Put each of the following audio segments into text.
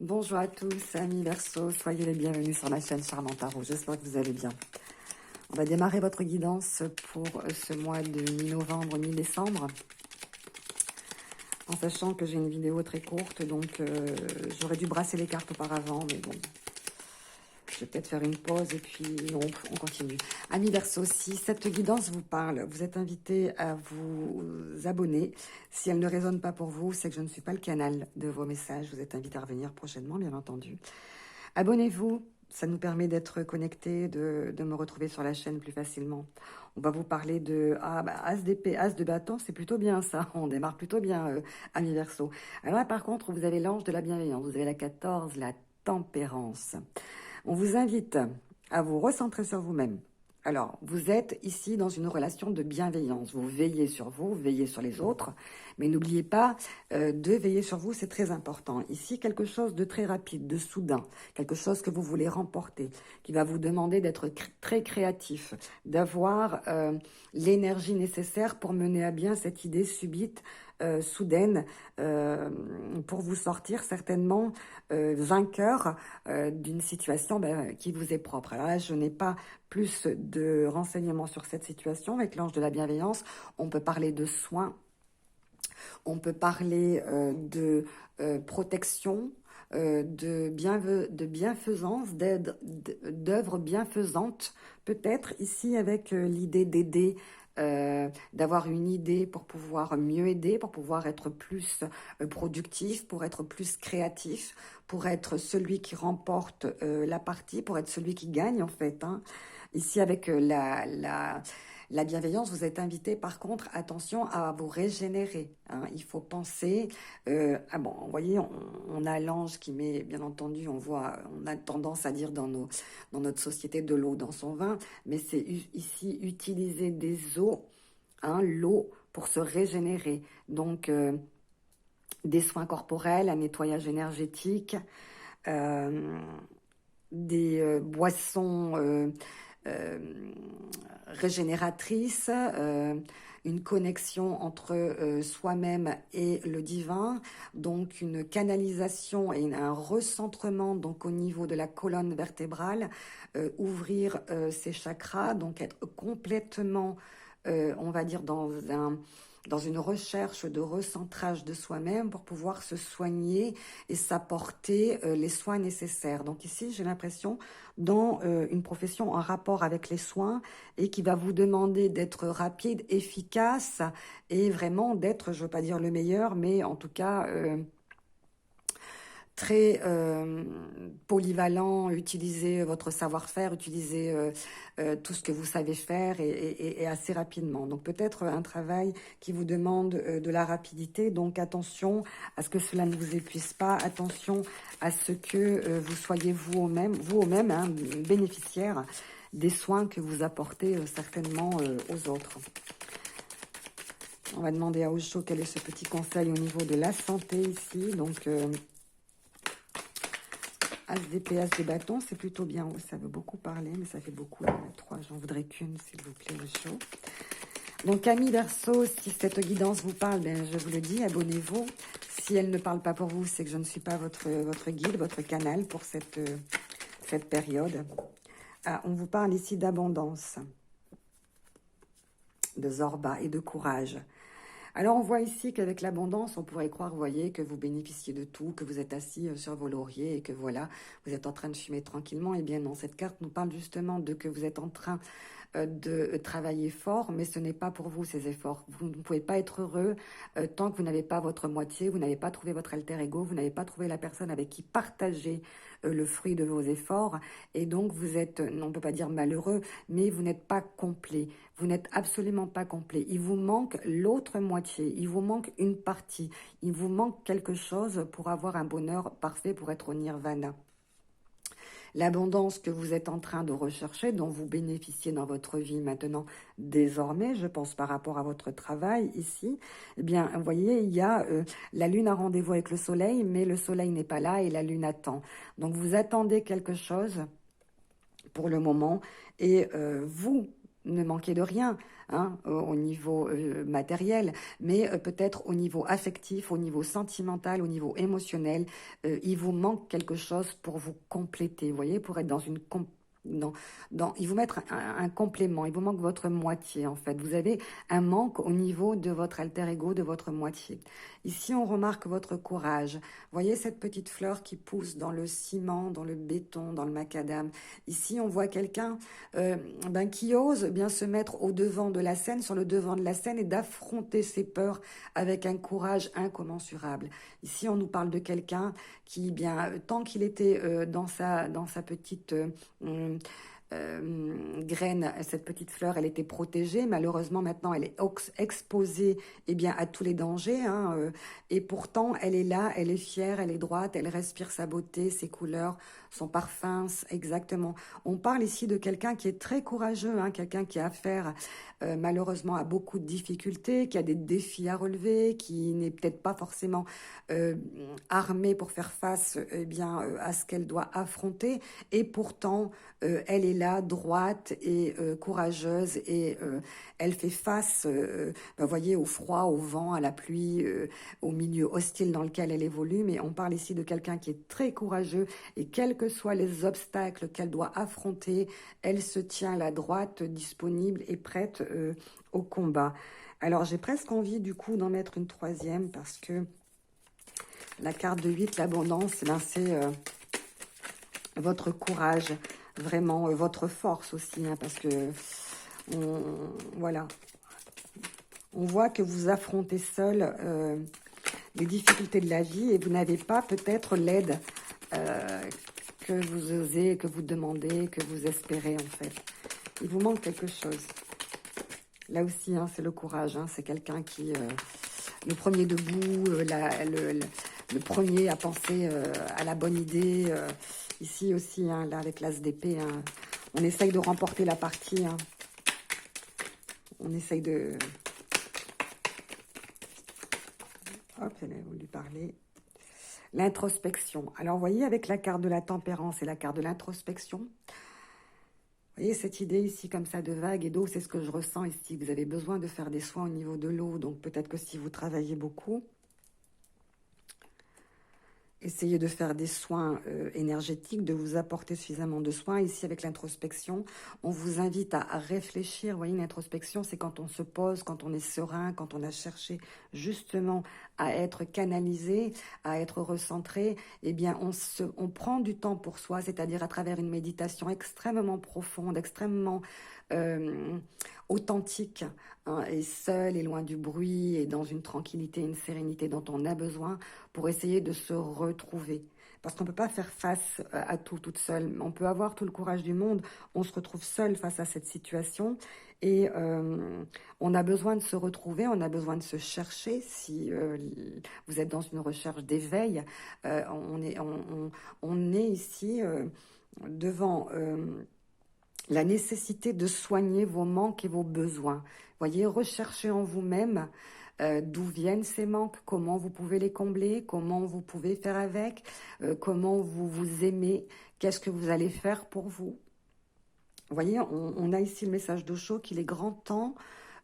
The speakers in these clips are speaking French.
Bonjour à tous, amis Verseau, soyez les bienvenus sur ma chaîne Charmant Tarot, j'espère que vous allez bien. On va démarrer votre guidance pour ce mois de mi-novembre, mi-décembre, en sachant que j'ai une vidéo très courte, donc j'aurais dû brasser les cartes auparavant, mais bon, je vais peut-être faire une pause et puis non, on continue. Amis Verseau, si cette guidance vous parle, vous êtes invité à vous abonner. Si elle ne résonne pas pour vous, c'est que je ne suis pas le canal de vos messages. Vous êtes invité à revenir prochainement, bien entendu. Abonnez-vous, ça nous permet d'être connectés, de me retrouver sur la chaîne plus facilement. On va vous parler de As d'épée, As de bâton, c'est plutôt bien ça. On démarre plutôt bien, amis Verseau. Alors là, par contre, vous avez l'ange de la bienveillance. Vous avez la 14, la tempérance. On vous invite à vous recentrer sur vous-même. Alors, vous êtes ici dans une relation de bienveillance. Vous veillez sur vous, vous veillez sur les autres, mais n'oubliez pas de veiller sur vous, c'est très important. Ici, quelque chose de très rapide, de soudain, quelque chose que vous voulez remporter, qui va vous demander d'être très créatif, d'avoir l'énergie nécessaire pour mener à bien cette idée subite, soudaine, pour vous sortir certainement vainqueur d'une situation qui vous est propre. Alors là, je n'ai pas plus de renseignements sur cette situation. Avec l'ange de la bienveillance, on peut parler de soins, on peut parler de protection, de bienfaisance, d'œuvres bienfaisantes, peut-être ici avec l'idée d'aider, d'avoir une idée pour pouvoir mieux aider, pour pouvoir être plus productif, pour être plus créatif, pour être celui qui remporte la partie, pour être celui qui gagne en fait. Hein. Ici avec la bienveillance, vous êtes invité par contre, attention à vous régénérer. Hein. Il faut penser, bon, vous voyez, on a l'ange qui met, bien entendu, on a tendance à dire dans notre société de l'eau dans son vin, mais c'est ici utiliser des eaux, hein, l'eau pour se régénérer. Donc, des soins corporels, un nettoyage énergétique, des boissons régénératrice, une connexion entre soi-même et le divin, donc une canalisation et un recentrement donc au niveau de la colonne vertébrale, ouvrir ses chakras, donc être complètement, on va dire, dans une recherche de recentrage de soi-même pour pouvoir se soigner et s'apporter les soins nécessaires. Donc ici, j'ai l'impression dans une profession en rapport avec les soins et qui va vous demander d'être rapide, efficace et vraiment d'être, je ne veux pas dire le meilleur, mais en tout cas très polyvalent, utiliser votre savoir-faire, utiliser tout ce que vous savez faire et assez rapidement. Donc peut-être un travail qui vous demande de la rapidité, donc attention à ce que cela ne vous épuise pas, attention à ce que vous soyez vous-même hein, bénéficiaire des soins que vous apportez certainement aux autres. On va demander à Osho quel est ce petit conseil au niveau de la santé ici, donc... As d'épée, As de bâton, c'est plutôt bien. Ça veut beaucoup parler, mais ça fait beaucoup. 3, j'en voudrais qu'une, s'il vous plaît, le show. Donc, amis Verseau, si cette guidance vous parle, ben, je vous le dis, abonnez-vous. Si elle ne parle pas pour vous, c'est que je ne suis pas votre guide, votre canal pour cette période. Ah, on vous parle ici d'abondance, de Zorba et de courage. Alors, on voit ici qu'avec l'abondance, on pourrait croire, vous voyez, que vous bénéficiez de tout, que vous êtes assis sur vos lauriers et que voilà, vous êtes en train de fumer tranquillement. Eh bien non, cette carte nous parle justement de que vous êtes en train de travailler fort, mais ce n'est pas pour vous ces efforts. Vous ne pouvez pas être heureux tant que vous n'avez pas votre moitié, vous n'avez pas trouvé votre alter ego, vous n'avez pas trouvé la personne avec qui partager le fruit de vos efforts. Et donc, vous êtes, on ne peut pas dire malheureux, mais vous n'êtes pas complet. Vous n'êtes absolument pas complet. Il vous manque l'autre moitié, il vous manque une partie, il vous manque quelque chose pour avoir un bonheur parfait, pour être au nirvana. L'abondance que vous êtes en train de rechercher, dont vous bénéficiez dans votre vie maintenant, désormais, je pense par rapport à votre travail ici, eh bien, vous voyez, il y a la lune a rendez-vous avec le soleil, mais le soleil n'est pas là et la lune attend. Donc, vous attendez quelque chose pour le moment et vous ne manquez de rien. hein, au niveau matériel, mais peut-être au niveau affectif, au niveau sentimental, au niveau émotionnel. Il vous manque quelque chose pour vous compléter, vous voyez, pour être dans une non, il vous mettre un complément, il vous manque votre moitié en fait. Vous avez un manque au niveau de votre alter ego, de votre moitié. Ici, on remarque votre courage. Voyez cette petite fleur qui pousse dans le ciment, dans le béton, dans le macadam. Ici, on voit quelqu'un qui ose bien se mettre au devant de la scène, sur le devant de la scène et d'affronter ses peurs avec un courage incommensurable. Ici, on nous parle de quelqu'un qui, bien, tant qu'il était dans sa petite graine, cette petite fleur, elle était protégée. Malheureusement, maintenant, elle est exposée bien, à tous les dangers. Hein, et pourtant, elle est là, elle est fière, elle est droite, elle respire sa beauté, ses couleurs, son parfum, exactement. On parle ici de quelqu'un qui est très courageux, hein, quelqu'un qui a affaire malheureusement à beaucoup de difficultés, qui a des défis à relever, qui n'est peut-être pas forcément armée pour faire face à ce qu'elle doit affronter. Et pourtant, elle est là, droite et courageuse, et elle fait face, voyez, au froid, au vent, à la pluie, au milieu hostile dans lequel elle évolue. Mais on parle ici de quelqu'un qui est très courageux, et quels que soient les obstacles qu'elle doit affronter, elle se tient là droite, disponible et prête au combat. Alors j'ai presque envie du coup d'en mettre une troisième, parce que la carte de 8, l'abondance, c'est votre courage, vraiment votre force aussi, hein, parce que voilà, on voit que vous affrontez seul les difficultés de la vie, et vous n'avez pas peut-être l'aide que vous osez, que vous demandez, que vous espérez en fait. Il vous manque quelque chose. Là aussi, hein, c'est le courage, hein, c'est quelqu'un qui, le premier debout, le premier à penser à la bonne idée. Ici aussi, hein, là avec l'as d'épée, hein, on essaye de remporter la partie. Hein. On essaye de... Hop, elle a voulu parler. L'introspection. Alors, vous voyez, avec la carte de la tempérance et la carte de l'introspection, vous voyez cette idée ici comme ça de vague et d'eau, c'est ce que je ressens ici. Vous avez besoin de faire des soins au niveau de l'eau, donc peut-être que si vous travaillez beaucoup, essayez de faire des soins énergétiques, de vous apporter suffisamment de soins. Ici, avec l'introspection, on vous invite à réfléchir. Vous voyez, l'introspection, c'est quand on se pose, quand on est serein, quand on a cherché justement à être canalisé, à être recentré. Eh bien, on prend du temps pour soi, c'est-à-dire à travers une méditation extrêmement profonde, extrêmement authentique, hein, et seul et loin du bruit et dans une tranquillité, une sérénité dont on a besoin pour essayer de se retrouver. Parce qu'on ne peut pas faire face à tout toute seule. On peut avoir tout le courage du monde, on se retrouve seul face à cette situation, et on a besoin de se retrouver, on a besoin de se chercher. Si vous êtes dans une recherche d'éveil, on est ici devant la nécessité de soigner vos manques et vos besoins. Voyez, recherchez en vous-même d'où viennent ces manques, comment vous pouvez les combler, comment vous pouvez faire avec, comment vous vous aimez, qu'est-ce que vous allez faire pour vous. Vous voyez, on a ici le message d'Osho qu'il est grand temps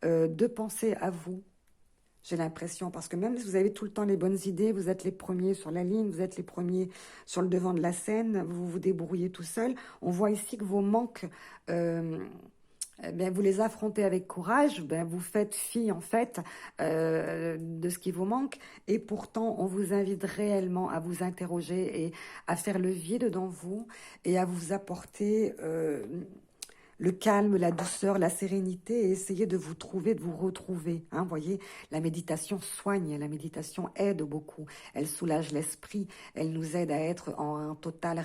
de penser à vous. J'ai l'impression, parce que même si vous avez tout le temps les bonnes idées, vous êtes les premiers sur la ligne, vous êtes les premiers sur le devant de la scène, vous vous débrouillez tout seul. On voit ici que vos manques, vous les affrontez avec courage, vous faites fi en fait de ce qui vous manque, et pourtant on vous invite réellement à vous interroger et à faire le vide dans vous et à vous apporter le calme, la douceur, la sérénité, et essayer de vous trouver, de vous retrouver. Hein, voyez, la méditation soigne, la méditation aide beaucoup. Elle soulage l'esprit, elle nous aide à être en totale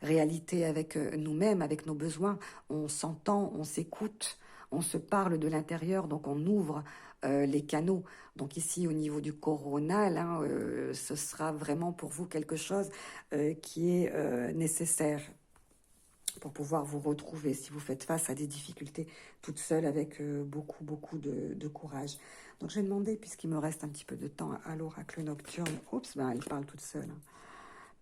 réalité avec nous-mêmes, avec nos besoins. On s'entend, on s'écoute, on se parle de l'intérieur, donc on ouvre les canaux. Donc ici, au niveau du coronal, hein, ce sera vraiment pour vous quelque chose qui est nécessaire pour pouvoir vous retrouver si vous faites face à des difficultés toute seule avec beaucoup de courage. Donc j'ai demandé, puisqu'il me reste un petit peu de temps, à l'oracle nocturne, oups, elle parle toute seule, hein.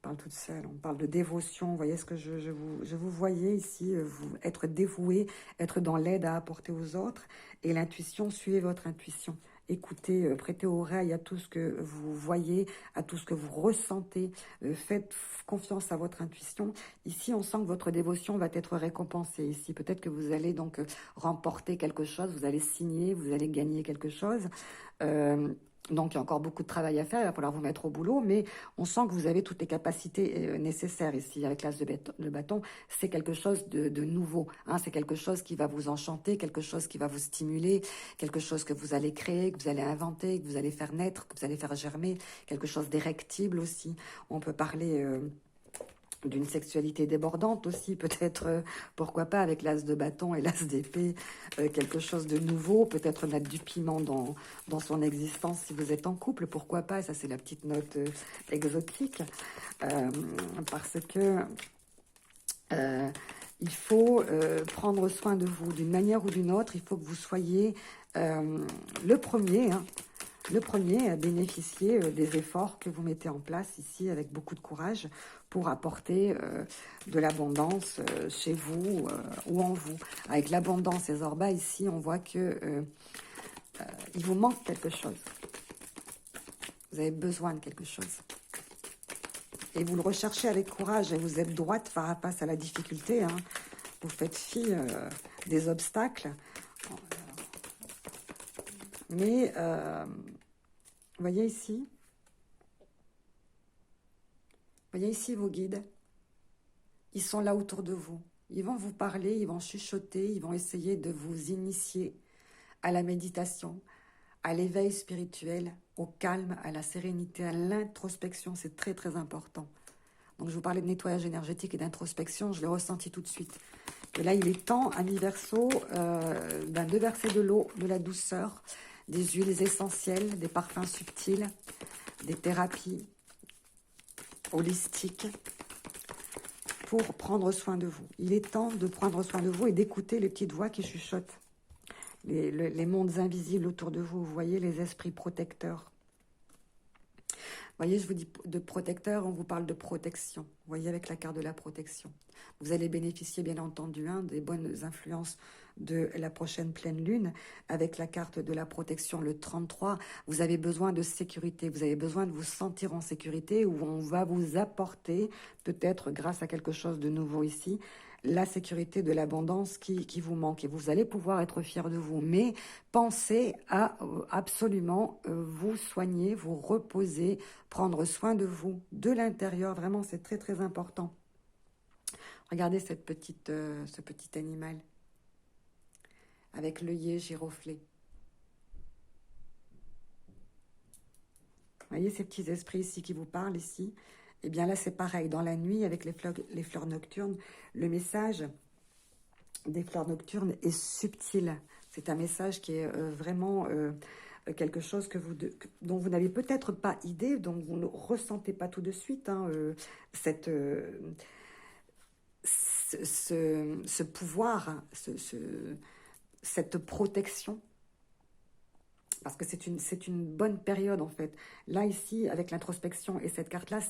parle toute seule. On parle de dévotion. Vous voyez ce que je vous voyais ici, vous être dévoué, être dans l'aide à apporter aux autres. Et l'intuition, suivez votre intuition. Écoutez, prêtez oreille à tout ce que vous voyez, à tout ce que vous ressentez. Faites confiance à votre intuition. Ici, on sent que votre dévotion va être récompensée. Ici, peut-être que vous allez donc remporter quelque chose, vous allez signer, vous allez gagner quelque chose. Donc, il y a encore beaucoup de travail à faire, il va falloir vous mettre au boulot, mais on sent que vous avez toutes les capacités nécessaires ici avec l'as de bâton. C'est quelque chose de nouveau, hein, c'est quelque chose qui va vous enchanter, quelque chose qui va vous stimuler, quelque chose que vous allez créer, que vous allez inventer, que vous allez faire naître, que vous allez faire germer, quelque chose d'érectible aussi. On peut parler... d'une sexualité débordante aussi, peut-être, pourquoi pas, avec l'as de bâton et l'as d'épée, quelque chose de nouveau, peut-être mettre du piment dans son existence si vous êtes en couple, pourquoi pas, ça c'est la petite note exotique, parce que il faut prendre soin de vous d'une manière ou d'une autre, il faut que vous soyez le premier, hein, le premier à bénéficier des efforts que vous mettez en place ici avec beaucoup de courage pour apporter de l'abondance chez vous ou en vous. Avec l'abondance et Zorba, ici, on voit que il vous manque quelque chose. Vous avez besoin de quelque chose. Et vous le recherchez avec courage et vous êtes droite face à la difficulté. Hein. Vous faites fi des obstacles. Mais... voyez ici, vos guides, ils sont là autour de vous. Ils vont vous parler, ils vont chuchoter, ils vont essayer de vous initier à la méditation, à l'éveil spirituel, au calme, à la sérénité, à l'introspection. C'est très très important. Donc je vous parlais de nettoyage énergétique et d'introspection, je l'ai ressenti tout de suite. Et là, il est temps, amis Verseau, de verser de l'eau, de la douceur, des huiles essentielles, des parfums subtils, des thérapies holistiques pour prendre soin de vous. Il est temps de prendre soin de vous et d'écouter les petites voix qui chuchotent. Les mondes invisibles autour de vous, vous voyez les esprits protecteurs. Vous voyez, je vous dis de protecteur, on vous parle de protection. Vous voyez, avec la carte de la protection. Vous allez bénéficier, bien entendu, des bonnes influences de la prochaine pleine lune. Avec la carte de la protection, le 33, vous avez besoin de sécurité. Vous avez besoin de vous sentir en sécurité où on va vous apporter, peut-être grâce à quelque chose de nouveau ici, la sécurité de l'abondance qui vous manque. Et vous allez pouvoir être fiers de vous. Mais pensez à absolument vous soigner, vous reposer, prendre soin de vous, de l'intérieur. Vraiment, c'est très, très important. Regardez ce petit animal avec l'œillet giroflé. Vous voyez ces petits esprits ici qui vous parlent ici? Eh bien là, c'est pareil. Dans la nuit, avec les fleurs nocturnes, le message des fleurs nocturnes est subtil. C'est un message qui est vraiment quelque chose dont vous n'avez peut-être pas idée, dont vous ne ressentez pas tout de suite, hein, ce pouvoir, hein, cette protection. Parce que c'est une bonne période, en fait. Là, ici, avec l'introspection et cette carte-là,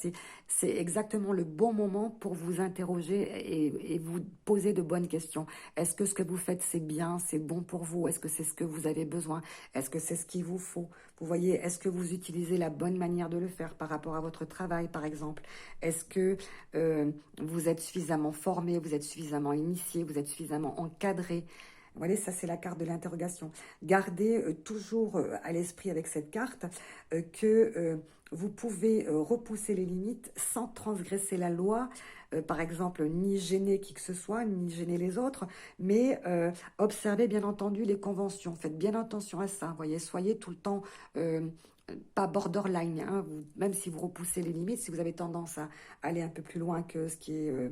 c'est exactement le bon moment pour vous interroger et vous poser de bonnes questions. Est-ce que ce que vous faites, c'est bien, c'est bon pour vous? Est-ce que c'est ce que vous avez besoin? Est-ce que c'est ce qu'il vous faut? Vous voyez, est-ce que vous utilisez la bonne manière de le faire par rapport à votre travail, par exemple? Est-ce que vous êtes suffisamment formé, vous êtes suffisamment initié, vous êtes suffisamment encadré? Vous voyez, ça c'est la carte de l'interrogation. Gardez toujours à l'esprit avec cette carte que vous pouvez repousser les limites sans transgresser la loi, par exemple, ni gêner qui que ce soit, ni gêner les autres, mais observez bien entendu les conventions. Faites bien attention à ça, vous voyez, soyez tout le temps... pas borderline, hein, même si vous repoussez les limites, si vous avez tendance à aller un peu plus loin que ce qui est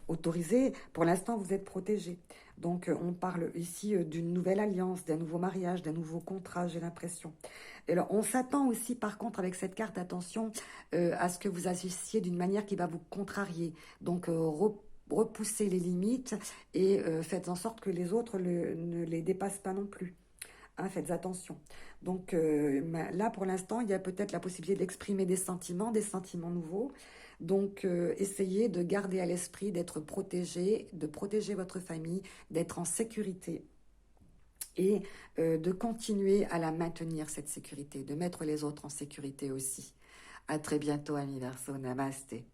autorisé, pour l'instant vous êtes protégé. Donc on parle ici d'une nouvelle alliance, d'un nouveau mariage, d'un nouveau contrat, j'ai l'impression. Et alors on s'attend aussi par contre avec cette carte, attention, à ce que vous agissiez d'une manière qui va vous contrarier. Donc repoussez les limites et faites en sorte que les autres ne les dépassent pas non plus. Hein, faites attention. Donc là, pour l'instant, il y a peut-être la possibilité d'exprimer des sentiments nouveaux. Donc, essayez de garder à l'esprit d'être protégé, de protéger votre famille, d'être en sécurité et de continuer à la maintenir, cette sécurité, de mettre les autres en sécurité aussi. À très bientôt, amis Verseau. Namasté.